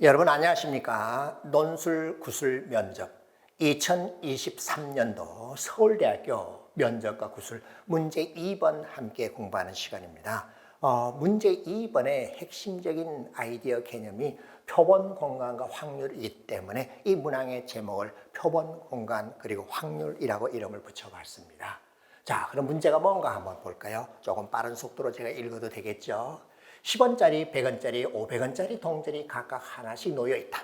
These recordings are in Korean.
여러분 안녕하십니까? 논술 구술 면접 2023년도 서울대학교 면접과 구술 문제 2번 함께 공부하는 시간입니다. 문제 2번의 핵심적인 아이디어 개념이 표본 공간과 확률이기 때문에 이 문항의 제목을 표본 공간 그리고 확률이라고 이름을 붙여봤습니다. 자, 그럼 문제가 뭔가 한번 볼까요? 조금 빠른 속도로 제가 읽어도 되겠죠? 10원짜리, 100원짜리, 500원짜리 동전이 각각 하나씩 놓여 있다.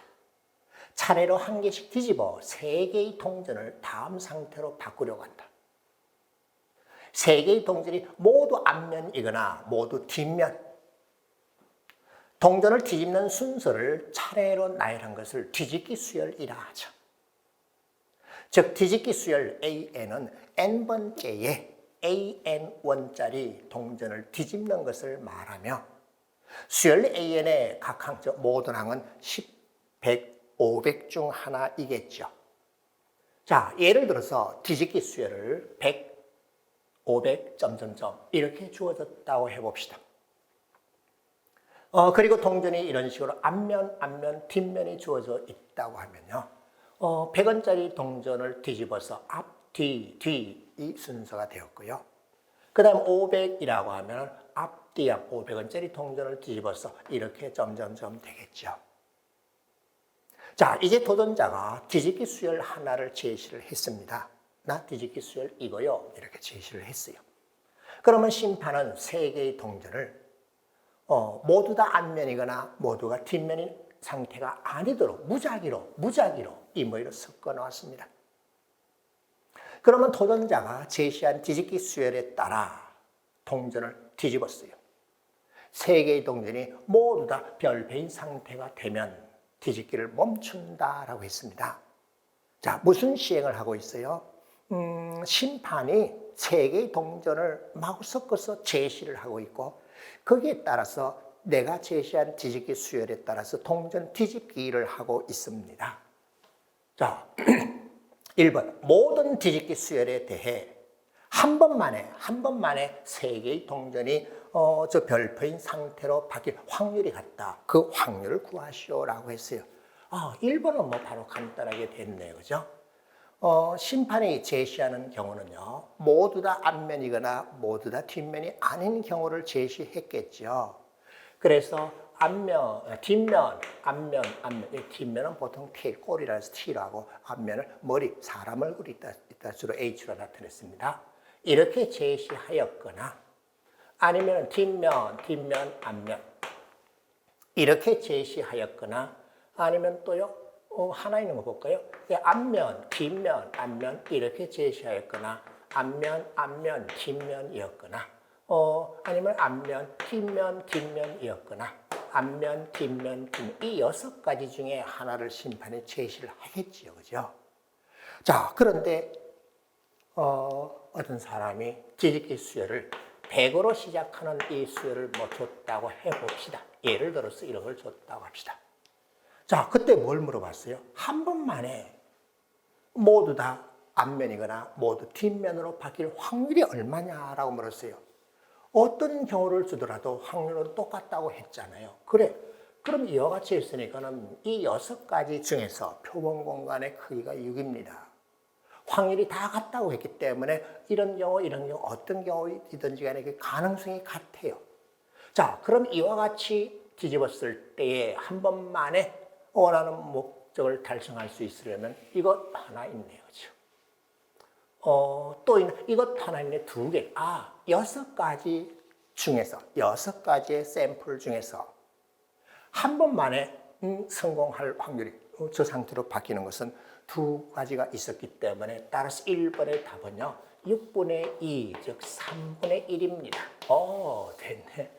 차례로 한 개씩 뒤집어 세 개의 동전을 다음 상태로 바꾸려고 한다. 세 개의 동전이 모두 앞면이거나 모두 뒷면. 동전을 뒤집는 순서를 차례로 나열한 것을 뒤집기 수열이라 하죠. 즉 뒤집기 수열 AN은 n번째에 AN1짜리 동전을 뒤집는 것을 말하며 수열 AN의 각 항, 모든 항은 10, 100, 500 중 하나이겠죠. 자, 예를 들어서 뒤집기 수열을 100, 500, 점점점 이렇게 주어졌다고 해봅시다. 그리고 동전이 이런 식으로 앞면, 뒷면이 주어져 있다고 하면요. 100원짜리 동전을 뒤집어서 앞, 뒤 이 순서가 되었고요. 그 다음 500이라고 하면 앞, 뒤, 앞 500원짜리 동전을 뒤집어서 이렇게 점점점 되겠죠. 자, 이제 도전자가 뒤집기 수열 하나를 제시를 했습니다. 나 뒤집기 수열 이거요. 이렇게 제시를 했어요. 그러면 심판은 세 개의 동전을 모두 다 앞면이거나 모두가 뒷면인 상태가 아니도록 무작위로 임의로 섞어 놓았습니다. 그러면 도전자가 제시한 뒤집기 수열에 따라 동전을 뒤집었어요. 세 개의 동전이 모두 다 별표인 상태가 되면 뒤집기를 멈춘다라고 했습니다. 자, 무슨 시행을 하고 있어요? 심판이 세 개의 동전을 마구 섞어서 제시를 하고 있고 거기에 따라서 내가 제시한 뒤집기 수열에 따라서 동전 뒤집기를 하고 있습니다. 자, 1번 모든 뒤집기 수열에 대해 한 번만에 세 개의 동전이 저 별표인 상태로 바뀔 확률이 같다. 그 확률을 구하시오라고 했어요. 1번은 뭐 바로 간단하게 됐네요. 그죠? 심판이 제시하는 경우는요. 모두 다 앞면이거나 모두 다 뒷면이 아닌 경우를 제시했겠죠. 그래서 뒷면, 앞면. 뒷면은 보통 테일, 꼬리라 해서 T로 하고 앞면을 머리, 사람 얼굴이 있다 주로 H로 나타냈습니다. 이렇게 제시하였거나 아니면 뒷면, 앞면 이렇게 제시하였거나 아니면 또요 하나 있는 거 볼까요? 앞면, 뒷면, 앞면 이렇게 제시하였거나 앞면, 뒷면이었거나 아니면 앞면, 뒷면이었거나 앞면, 뒷면 이 6가지 중에 하나를 심판에 제시를 하겠지요. 그죠? 자, 그런데 어떤 사람이 뒤집기 수열을 100으로 시작하는 이 수열을 줬다고 해봅시다. 예를 들어서 이런 걸 줬다고 합시다. 자, 그때 뭘 물어봤어요? 한 번만에 모두 다 앞면이거나 모두 뒷면으로 바뀔 확률이 얼마냐라고 물었어요. 어떤 경우를 주더라도 확률은 똑같다고 했잖아요. 그래, 그럼 이와 같이 했으니까는 이 6가지 중에서 표본 공간의 크기가 6입니다. 확률이 다 같다고 했기 때문에 이런 경우 어떤 경우이든지 간에 그 가능성이 같아요. 자, 그럼 이와 같이 뒤집었을 때에 한 번만에 원하는 목적을 달성할 수 있으려면 이것 하나 있네요. 그렇죠? 또 이것 하나 있네. 2개. 6가지 중에서 6가지의 샘플 중에서 한 번만에 성공할 확률이 저 상태로 바뀌는 것은 2가지가 있었기 때문에 따라서 1번의 답은요 6분의 2, 즉 3분의 1입니다. 됐네.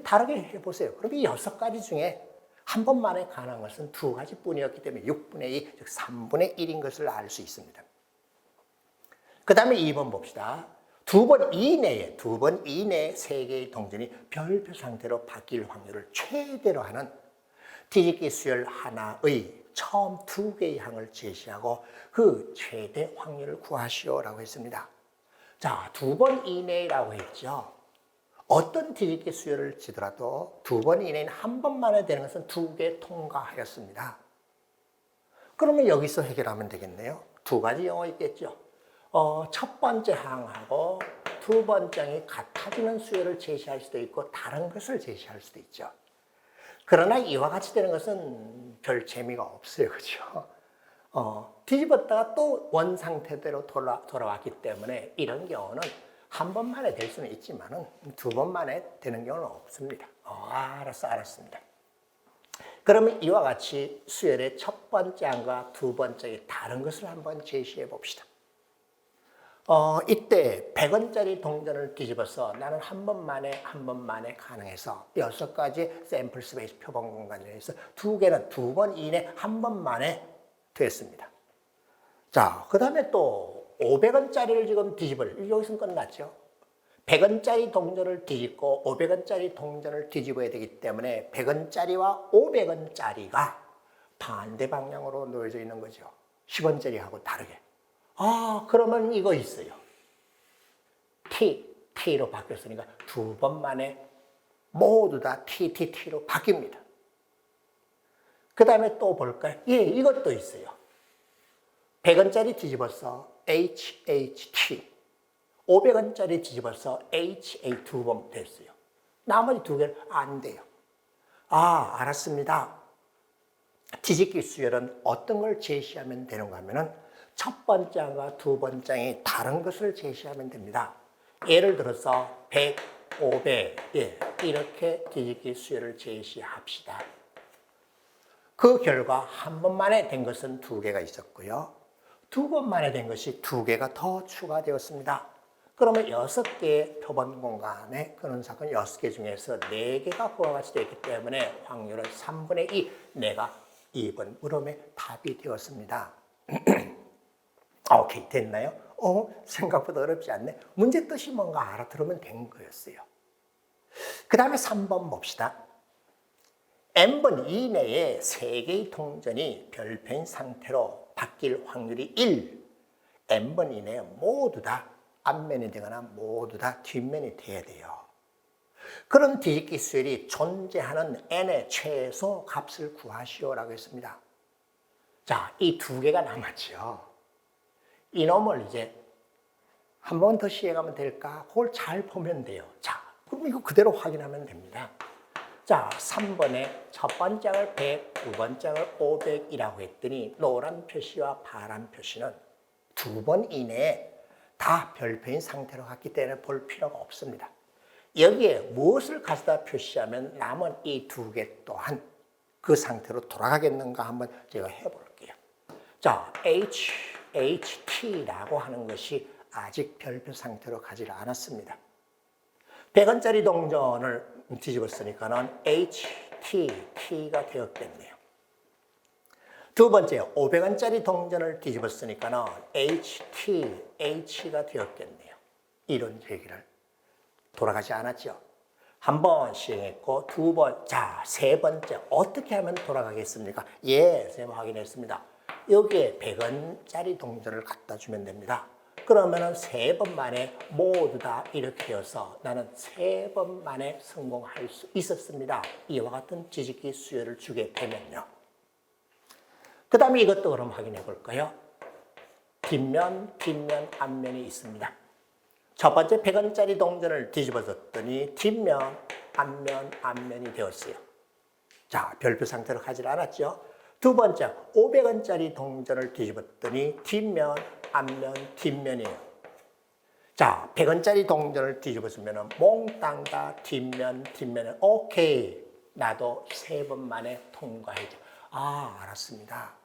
다르게 해보세요. 그럼 이 6가지 중에 한 번만에 가능한 것은 2가지 뿐이었기 때문에 6분의 2, 즉 3분의 1인 것을 알 수 있습니다. 그 다음에 2번 봅시다. 2번 이내에 3개의 동전이 별표 상태로 바뀔 확률을 최대로 하는 뒤집기 수열 하나의 처음 2개의 항을 제시하고 그 최대 확률을 구하시오라고 했습니다. 자, 2번 이내라고 했죠. 어떤 뒤집기 수열을 지더라도 2번 이내인 한 번만에 되는 것은 2개 통과하였습니다. 그러면 여기서 해결하면 되겠네요. 2가지 영어 있겠죠. 첫 번째 항하고 두 번째 항이 같아지는 수열을 제시할 수도 있고 다른 것을 제시할 수도 있죠. 그러나 이와 같이 되는 것은 별 재미가 없어요. 그렇죠? 뒤집었다가 또 원 상태대로 돌아왔기 때문에 이런 경우는 한 번만에 될 수는 있지만은 2번만에 되는 경우는 없습니다. 알았습니다. 그러면 이와 같이 수열의 첫 번째 항과 두 번째 다른 것을 한번 제시해 봅시다. 이때 100원짜리 동전을 뒤집어서 나는 한 번만에 가능해서 6가지 샘플 스페이스 표본 공간에서 2개는 2번 이내 한 번만에 됐습니다. 자, 그 다음에 또 500원짜리를 지금 여기서는 끝났죠. 100원짜리 동전을 뒤집고 500원짜리 동전을 뒤집어야 되기 때문에 100원짜리와 500원짜리가 반대 방향으로 놓여져 있는 거죠. 10원짜리하고 다르게. 그러면 이거 있어요. T로 바뀌었으니까 2번 만에 모두 다 T로 바뀝니다. 그 다음에 또 볼까요? 이것도 있어요. 100원짜리 뒤집어서 HHT. 500원짜리 뒤집어서 HA 2번 됐어요. 나머지 2개는 안 돼요. 알았습니다. 뒤집기 수열은 어떤 걸 제시하면 되는가 하면은 첫 번째 항과 두 번째 항이 다른 것을 제시하면 됩니다. 예를 들어서 100, 500 이렇게 뒤집기 수열을 제시합시다. 그 결과 한 번만에 된 것은 2개가 있었고요. 2번 만에 된 것이 2개가 더 추가되었습니다. 그러면 6개의 표본 공간에 그런 사건 6개 중에서 4개가 그와 같이 되기 때문에 확률은 3분의 2, 내가 2번 물음의 답이 되었습니다. 오케이, 됐나요? 생각보다 어렵지 않네. 문제 뜻이 뭔가 알아들으면 된 거였어요. 그 다음에 3번 봅시다. n번 이내에 3개의 동전이 별표인 상태로 바뀔 확률이 1, n번 이내에 모두 다 앞면이 되거나 모두 다 뒷면이 돼야 돼요. 그런 뒤집기 수열이 존재하는 n의 최소 값을 구하시오라고 했습니다. 자, 이 2개가 남았죠. 이놈을 이제 한 번 더 시행하면 될까? 그걸 잘 보면 돼요. 자, 그럼 이거 그대로 확인하면 됩니다. 자, 3번에 첫 번장을 100, 두 번장을 500이라고 했더니 노란 표시와 파란 표시는 2번 이내에 다 별표인 상태로 갔기 때문에 볼 필요가 없습니다. 여기에 무엇을 가져다 표시하면 남은 이 2개 또한 그 상태로 돌아가겠는가 한번 제가 해볼게요. 자, HT라고 하는 것이 아직 별표 상태로 가지 않았습니다. 100원짜리 동전을 뒤집었으니까는 T가 되었겠네요. 두 번째, 500원짜리 동전을 뒤집었으니까는 H가 되었겠네요. 이런 얘기를 돌아가지 않았죠. 한 번 시행했고, 2번, 자, 세 번째, 어떻게 하면 돌아가겠습니까? 선생님 확인했습니다. 여기에 100원짜리 동전을 갖다 주면 됩니다. 그러면은 3번 만에 모두 다 이렇게 되어서 나는 3번 만에 성공할 수 있었습니다. 이와 같은 뒤집기 수열을 주게 되면요. 그 다음에 이것도 그럼 확인해 볼까요? 뒷면, 앞면이 있습니다. 첫 번째 100원짜리 동전을 뒤집어줬더니 뒷면, 앞면이 되었어요. 자, 별표 상태로 가지 않았죠? 두 번째, 500원짜리 동전을 뒤집었더니 뒷면, 앞면, 뒷면이에요. 자, 100원짜리 동전을 뒤집었으면 몽땅 다 뒷면에 오케이. 나도 3번 만에 통과해줘. 알았습니다.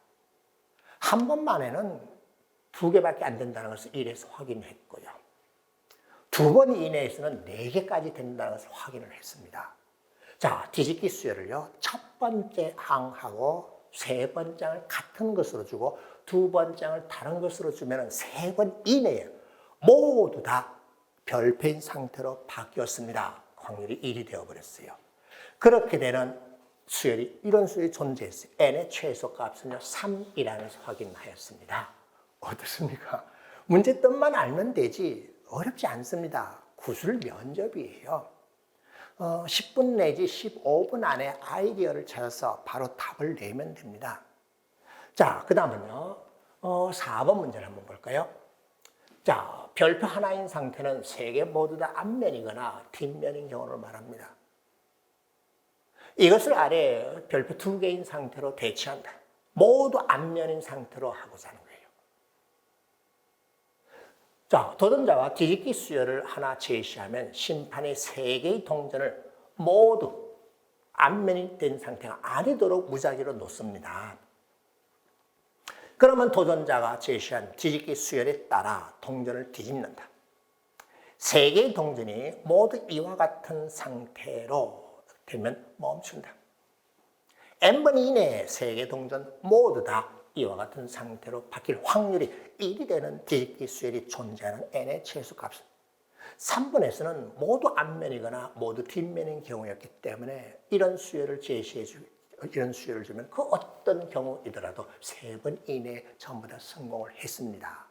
한 번 만에는 2개밖에 안 된다는 것을 이래서 확인했고요. 2번 이내에서는 4개까지 된다는 것을 확인을 했습니다. 자, 뒤집기 수열을요, 첫 번째 항하고 세 번장을 같은 것으로 주고 두 번장을 다른 것으로 주면 3번 이내에 모두 다 별표인 상태로 바뀌었습니다. 확률이 1이 되어버렸어요. 그렇게 되는 수열이, 이런 수열이 존재했어요. n의 최소값은요 3이라는 것을 확인하였습니다. 어떻습니까? 문제 뜻만 알면 되지 어렵지 않습니다. 구술 면접이에요. 10분 내지 15분 안에 아이디어를 찾아서 바로 답을 내면 됩니다. 자, 그 다음은요. 4번 문제를 한번 볼까요? 자, 별표 하나인 상태는 세 개 모두 다 앞면이거나 뒷면인 경우를 말합니다. 이것을 아래 별표 2개인 상태로 대치한다. 모두 앞면인 상태로 하고자 하는 거예요. 자, 도전자가 뒤집기 수열을 하나 제시하면 심판이 3개의 동전을 모두 앞면이 된 상태가 아니도록 무작위로 놓습니다. 그러면 도전자가 제시한 뒤집기 수열에 따라 동전을 뒤집는다. 3개의 동전이 모두 이와 같은 상태로 되면 멈춘다. n번 이내에 3개 동전 모두 다 이와 같은 상태로 바뀔 확률이 1이 되는 뒤집기 수열이 존재하는 n의 최소값은 3번에서는 모두 앞면이거나 모두 뒷면인 경우였기 때문에 이런 수열을 주면 그 어떤 경우이더라도 3번 이내에 전부 다 성공을 했습니다.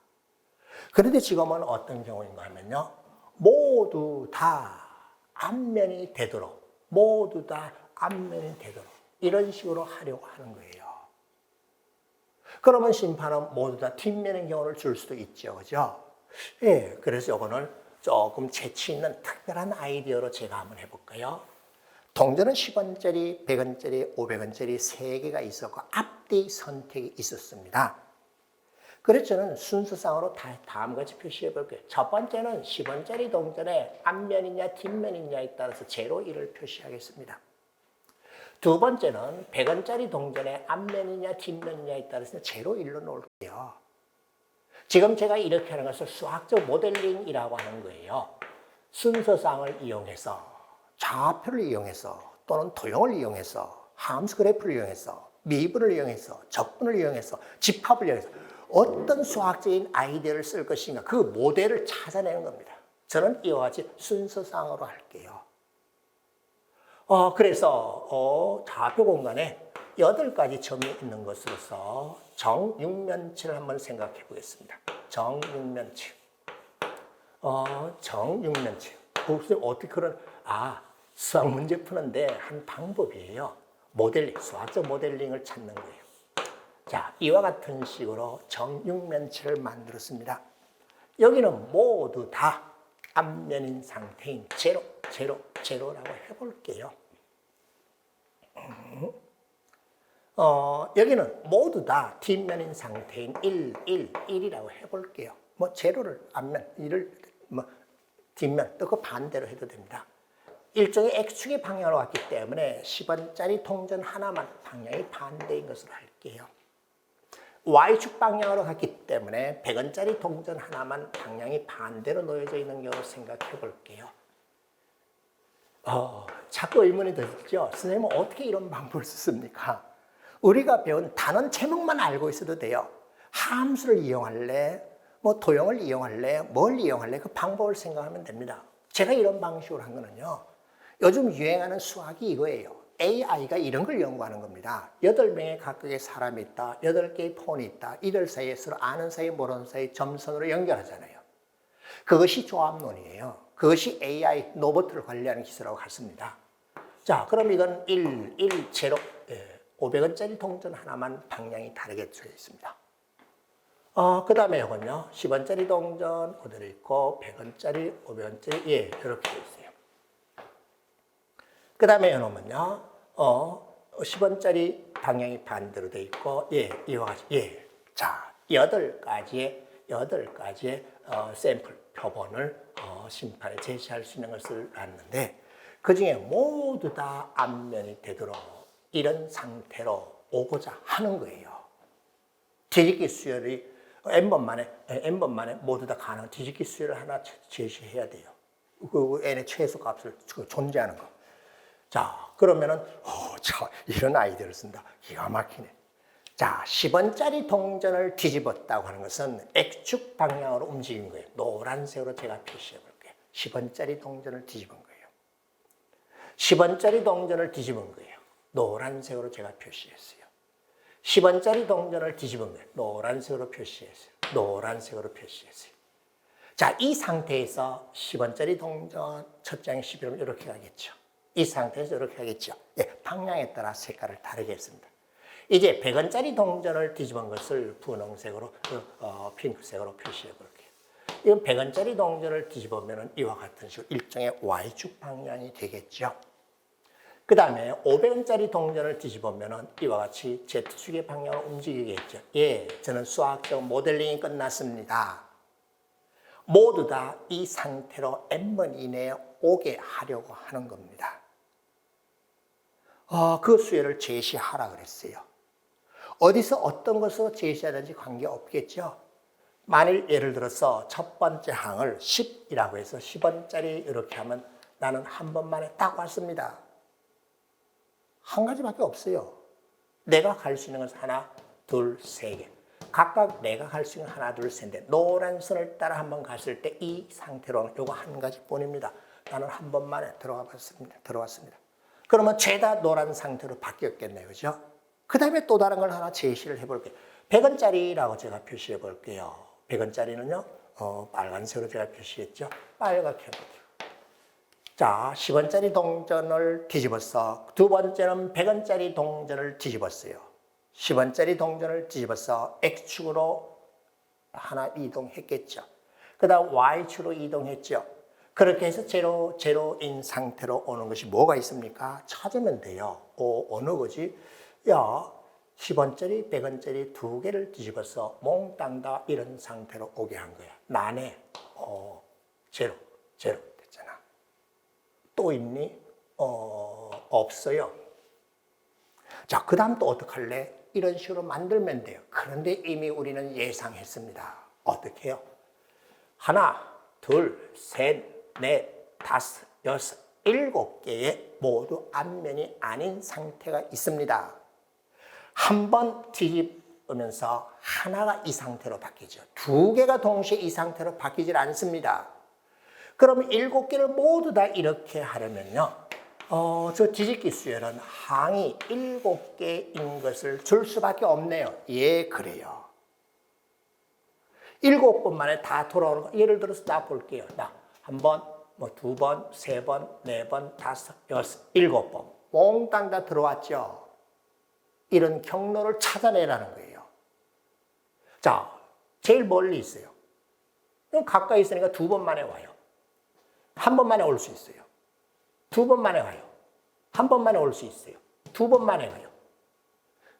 그런데 지금은 어떤 경우인가 하면요. 모두 다 앞면이 되도록 이런 식으로 하려고 하는 거예요. 그러면 심판은 모두 다 뒷면인 경우를 줄 수도 있죠. 그죠? 예, 그래서 이거는 조금 재치 있는 특별한 아이디어로 제가 한번 해볼까요? 동전은 10원짜리, 100원짜리, 500원짜리 3개가 있었고 앞뒤 선택이 있었습니다. 그래서 저는 순서상으로 다음과 같이 표시해 볼게요. 첫 번째는 10원짜리 동전의 앞면이냐 뒷면이냐에 따라서 0, 1을 표시하겠습니다. 두 번째는 100원짜리 동전의 앞면이냐 뒷면이냐에 따라서 0, 1로 놓을게요. 지금 제가 이렇게 하는 것을 수학적 모델링이라고 하는 거예요. 순서상을 이용해서, 좌표를 이용해서, 또는 도형을 이용해서, 함수 그래프를 이용해서, 미분을 이용해서, 적분을 이용해서, 집합을 이용해서 어떤 수학적인 아이디어를 쓸 것인가 그 모델을 찾아내는 겁니다. 저는 이와 같이 순서상으로 할게요. 그래서 좌표 공간에 8가지 점이 있는 것으로서 정육면체를 한번 생각해 보겠습니다. 정육면체. 정육면체. 어떻게 수학 문제 푸는데 한 방법이에요. 수학적 모델링을 찾는 거예요. 자, 이와 같은 식으로 정육면체를 만들었습니다. 여기는 모두 다 앞면인 상태인 0라고 해볼게요. 여기는 모두 다 뒷면인 상태인 1이라고 해볼게요. 0를 앞면, 1을 뒷면, 또 그 반대로 해도 됩니다. 일종의 X축의 방향으로 갔기 때문에 10원짜리 동전 하나만 방향이 반대인 것으로 할게요. Y축 방향으로 갔기 때문에 100원짜리 동전 하나만 방향이 반대로 놓여져 있는 경우를 생각해 볼게요. 자꾸 의문이 들죠? 선생님은 어떻게 이런 방법을 썼습니까? 우리가 배운 단원 제목만 알고 있어도 돼요. 함수를 이용할래? 도형을 이용할래? 뭘 이용할래? 그 방법을 생각하면 됩니다. 제가 이런 방식으로 한 거는요. 요즘 유행하는 수학이 이거예요. AI가 이런 걸 연구하는 겁니다. 8명의 각각의 사람이 있다. 8개의 폰이 있다. 이들 사이에 서로 아는 사이 모르는 사이 점선으로 연결하잖아요. 그것이 조합론이에요. 그것이 AI 로봇을 관리하는 기술하고 같습니다. 자, 그럼 이건 1, 0, 500원짜리 동전 하나만 방향이 다르게 되어 있습니다. 그 다음에 이건요. 10원짜리 동전 그대로 있고 100원짜리, 500원짜리 이렇게 되어 있어요. 그 다음에 이놈은요. 10원짜리 방향이 반대로 되어 있고 이와 같이 자, 8가지의 샘플 표본을 심판에 제시할 수 있는 것을 놨는데 그 중에 모두 다 앞면이 되도록 이런 상태로 오고자 하는 거예요. 뒤집기 수열이 n번 만에 모두 다 가능한 뒤집기 수열을 하나 제시해야 돼요. 그 n의 최소값을 존재하는 거. 자, 그러면은 이런 아이디어를 쓴다. 기가 막히네. 자, 10원짜리 동전을 뒤집었다고 하는 것은 X축 방향으로 움직인 거예요. 노란색으로 제가 표시해 볼게요. 10원짜리 동전을 뒤집은 거예요. 10원짜리 동전을 뒤집은 거예요. 노란색으로 제가 표시했어요. 10원짜리 동전을 뒤집은 거예요. 노란색으로 표시했어요. 자, 이 상태에서 10원짜리 동전 첫 장에 11원 이렇게 가겠죠. 이 상태에서 이렇게 하겠죠. 예, 방향에 따라 색깔을 다르게 했습니다. 이제 100원짜리 동전을 뒤집은 것을 분홍색으로, 핑크색으로 표시해 볼게요. 이건 100원짜리 동전을 뒤집으면 이와 같은 식으로 일종의 Y축 방향이 되겠죠. 그 다음에 500원짜리 동전을 뒤집으면 이와 같이 Z축의 방향으로 움직이겠죠. 예, 저는 수학적 모델링이 끝났습니다. 모두 다 이 상태로 n번 이내에 오게 하려고 하는 겁니다. 그 수열을 제시하라 그랬어요. 어디서 어떤 것으로 제시하든지 관계없겠죠. 만일 예를 들어서 첫 번째 항을 10이라고 해서 10원짜리 이렇게 하면 나는 한 번 만에 딱 왔습니다. 한 가지밖에 없어요. 내가 갈 수 있는 것은 하나, 둘, 세 개. 각각 내가 갈 수 있는 하나, 둘, 셋인데 노란 선을 따라 한번 갔을 때 이 상태로는 이거 한 가지뿐입니다. 나는 한 번 만에 들어왔습니다. 그러면 죄다 노란 상태로 바뀌었겠네요. 그죠? 그 다음에 또 다른 걸 하나 제시를 해볼게요. 100원짜리라고 제가 표시해 볼게요. 100원짜리는요, 빨간색으로 제가 표시했죠. 빨갛게 해볼게요. 자, 10원짜리 동전을 뒤집어서 두 번째는 100원짜리 동전을 뒤집었어요. 10원짜리 동전을 뒤집어서 X축으로 하나 이동했겠죠. 그 다음 Y축으로 이동했죠. 그렇게 해서 제로인 상태로 오는 것이 뭐가 있습니까? 찾으면 돼요. 어느 거지? 야, 10원짜리, 100원짜리 두 개를 뒤집어서 몽땅 다 이런 상태로 오게 한 거야. 나네. 제로 됐잖아. 또 있니? 없어요. 자, 그 다음 또 어떡할래? 이런 식으로 만들면 돼요. 그런데 이미 우리는 예상했습니다. 어떻게 해요? 하나, 둘, 셋, 넷, 다섯, 여섯, 7개의 모두 앞면이 아닌 상태가 있습니다. 한 번 뒤집으면서 하나가 이 상태로 바뀌죠. 두 개가 동시에 이 상태로 바뀌질 않습니다. 그러면 7개를 모두 다 이렇게 하려면요. 저 뒤집기 수열은 항이 7개인 것을 줄 수밖에 없네요. 예, 그래요. 7번 만에 다 돌아오는 거. 예를 들어서 나 볼게요. 나 한 번, 두 번, 세 번, 네 번, 다섯, 여섯, 7번. 몽땅 다 들어왔죠. 이런 경로를 찾아내라는 거예요. 자, 제일 멀리 있어요. 가까이 있으니까 2번 만에 와요. 한 번 만에 올 수 있어요. 2번 만에 와요. 한 번 만에 올 수 있어요. 2번 만에 와요.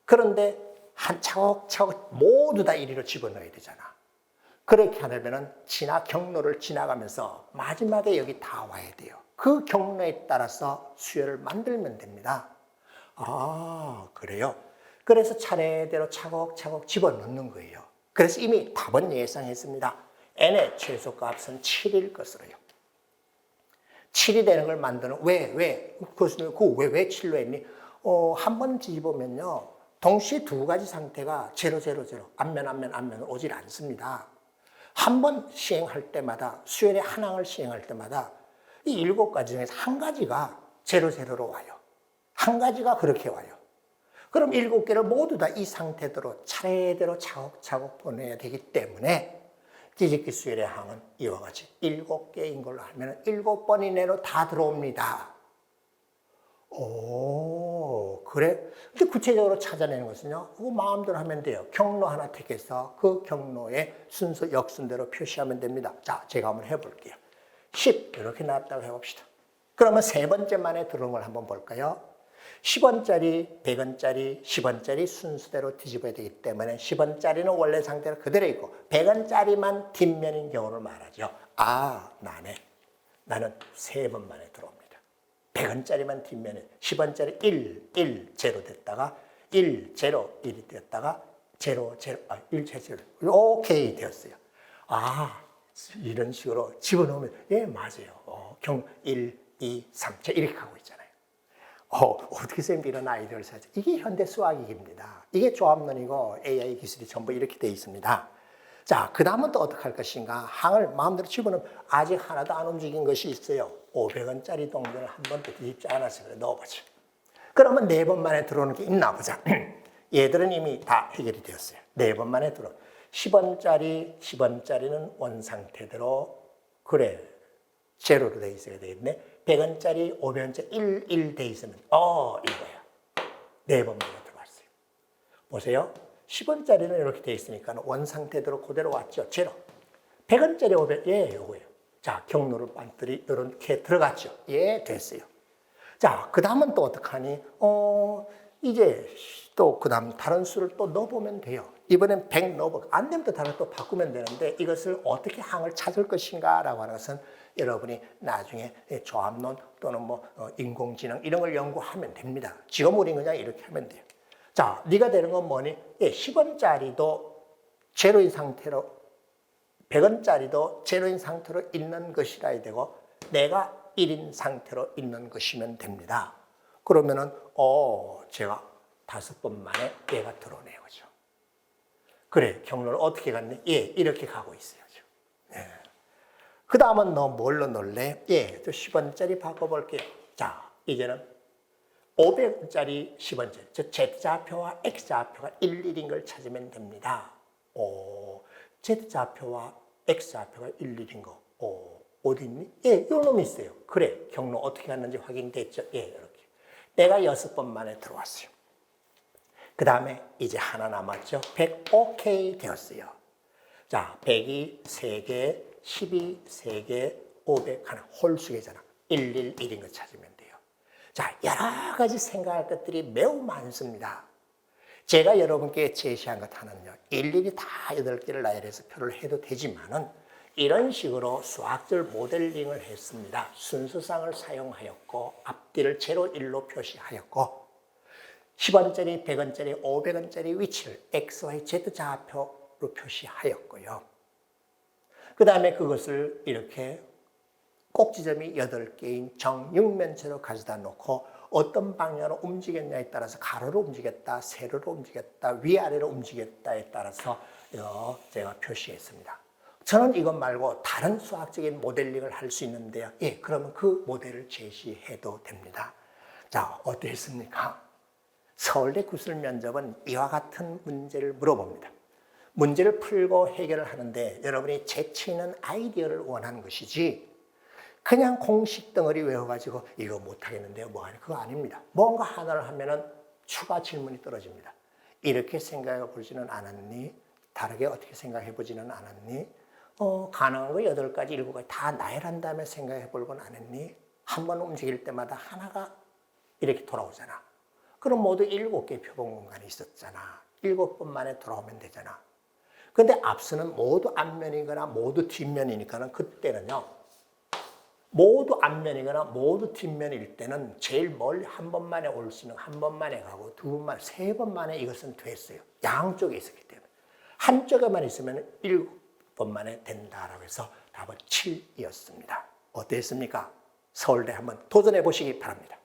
그런데 한 차곡차곡 모두 다 이리로 집어넣어야 되잖아. 그렇게 하려면 경로를 지나가면서 마지막에 여기 다 와야 돼요. 그 경로에 따라서 수열을 만들면 됩니다. 아, 그래요? 그래서 차례대로 차곡차곡 집어넣는 거예요. 그래서 이미 답은 예상했습니다. n의 최소값은 7일 것으로요. 7이 되는 걸 만드는, 왜 7로 했니? 한 번 뒤집으면요, 동시에 두 가지 상태가 0, 0, 0, 앞면 오질 않습니다. 한 번 시행할 때마다, 수열의 한 항을 시행할 때마다 이 7가지 중에서 한 가지가 0, 0로 와요. 한 가지가 그렇게 와요. 그럼 7개를 모두 다 이 상태대로 차례대로 차곡차곡 보내야 되기 때문에 뒤집기 수열의 항은 이와 같이 7개인 걸로 하면 7번 이내로 다 들어옵니다. 오, 그래? 근데 구체적으로 찾아내는 것은요, 그거 마음대로 하면 돼요. 경로 하나 택해서 그 경로의 순서, 역순대로 표시하면 됩니다. 자, 제가 한번 해볼게요. 10, 이렇게 나왔다고 해봅시다. 그러면 세 번째 만에 들어온 걸 한번 볼까요? 10원짜리, 100원짜리, 10원짜리 순서대로 뒤집어야 되기 때문에 10원짜리는 원래 상태로 그대로 있고 100원짜리만 뒷면인 경우를 말하죠. 아, 나는 3번 만에 들어옵니다. 100원짜리만 뒷면에 10원짜리 1, 0 됐다가 1, 0, 1이 됐다가 0, 0, 1, 0, 오케이 되었어요. 아, 이런 식으로 집어넣으면 예, 맞아요. 1, 2, 3, 이렇게 가고 있잖아요. 어떻게 선생님도 이런 아이디어를 찾죠? 이게 현대 수학입니다. 이게 조합론이고 AI 기술이 전부 이렇게 되어 있습니다. 자, 그 다음은 또 어떻게 할 것인가? 항을 마음대로 집어넣으면 아직 하나도 안 움직인 것이 있어요. 500원짜리 동전을 한 번도 뒤집지 않았어요. 넣어보죠. 그러면 4번 만에 들어오는 게 있나 보자. 얘들은 이미 다 해결이 되었어요. 4번 만에 들어. 10원짜리는 원상태대로 그래 제로로 되어 있어야 되겠네. 100원짜리, 500원짜리 1 돼 있으면 이거야. 4번 만에 들어왔어요. 보세요. 10원짜리는 이렇게 돼 있으니까 원상태대로 그대로 왔죠. 제로. 100원짜리 500, 요거예요. 자, 경로를 반들이 이렇게 들어갔죠. 됐어요. 자, 그 다음은 또 어떡하니? 이제 또 그 다음 다른 수를 또 넣어보면 돼요. 이번엔 100 넣어보고 안 되면 또 다른 또 바꾸면 되는데 이것을 어떻게 항을 찾을 것인가 라고 하는 것은 여러분이 나중에 조합론 또는 인공지능 이런 걸 연구하면 됩니다. 지금 우리는 그냥 이렇게 하면 돼요. 자, 네가 되는 건 뭐니? 10원짜리도 제로인 상태로 100원짜리도 제로인 상태로 있는 것이라 해야 되고 내가 1인 상태로 있는 것이면 됩니다. 그러면은 제가 5번 만에 얘가 들어오네요. 그죠? 그래, 경로를 어떻게 갔니? 이렇게 가고 있어요. 그 다음은 너 뭘로 넣을래? 또 10원짜리 바꿔볼게요. 자, 이제는 500원짜리 10원짜리, 즉 Z좌표와 X좌표가 1, 1인 걸 찾으면 됩니다. Z좌표와 X좌표가 1, 1인 거. 어디 있니? 요 놈이 있어요. 그래, 경로 어떻게 갔는지 확인됐죠? 이렇게. 내가 6번 만에 들어왔어요. 그 다음에 이제 하나 남았죠? 100 오케이 되었어요. 자, 100이 3개, 10이 3개, 500 하나, 홀수계잖아. 111인 거 찾으면 돼요. 자, 여러 가지 생각할 것들이 매우 많습니다. 제가 여러분께 제시한 것 하나는요, 일일이 다 8개를 나열해서 표를 해도 되지만은 이런 식으로 수학적 모델링을 했습니다. 순서상을 사용하였고 앞뒤를 제로 1로 표시하였고 10원짜리, 100원짜리, 500원짜리 위치를 X, Y, Z 좌표로 표시하였고요. 그 다음에 그것을 이렇게 꼭지점이 8개인 정육면체로 가져다 놓고 어떤 방향으로 움직였냐에 따라서 가로로 움직였다, 세로로 움직였다, 위아래로 움직였다에 따라서 제가 표시했습니다. 저는 이것 말고 다른 수학적인 모델링을 할 수 있는데요. 그러면 그 모델을 제시해도 됩니다. 자, 어땠습니까? 서울대 구술 면접은 이와 같은 문제를 물어봅니다. 문제를 풀고 해결을 하는데 여러분이 재치 있는 아이디어를 원하는 것이지 그냥 공식 덩어리 외워가지고 이거 못하겠는데요. 뭐하니? 그거 아닙니다. 뭔가 하나를 하면은 추가 질문이 떨어집니다. 이렇게 생각해 보지는 않았니? 다르게 어떻게 생각해 보지는 않았니? 가능한 거 8가지, 7가지 다 나열한 다음에 생각해 보곤 안 했니? 한 번 움직일 때마다 하나가 이렇게 돌아오잖아. 그럼 모두 7개의 표본 공간이 있었잖아. 7번 만에 돌아오면 되잖아. 근데 앞서는 모두 앞면이거나 모두 뒷면이니까는 그때는요. 모두 앞면이거나 모두 뒷면일 때는 제일 멀리 한 번 만에 올 수 있는 한 번 만에 가고 2번 만에, 3번 만에 이것은 됐어요. 양쪽에 있었기 때문에. 한쪽에만 있으면 7번 만에 된다라고 해서 답은 7이었습니다. 어땠습니까? 서울대 한번 도전해 보시기 바랍니다.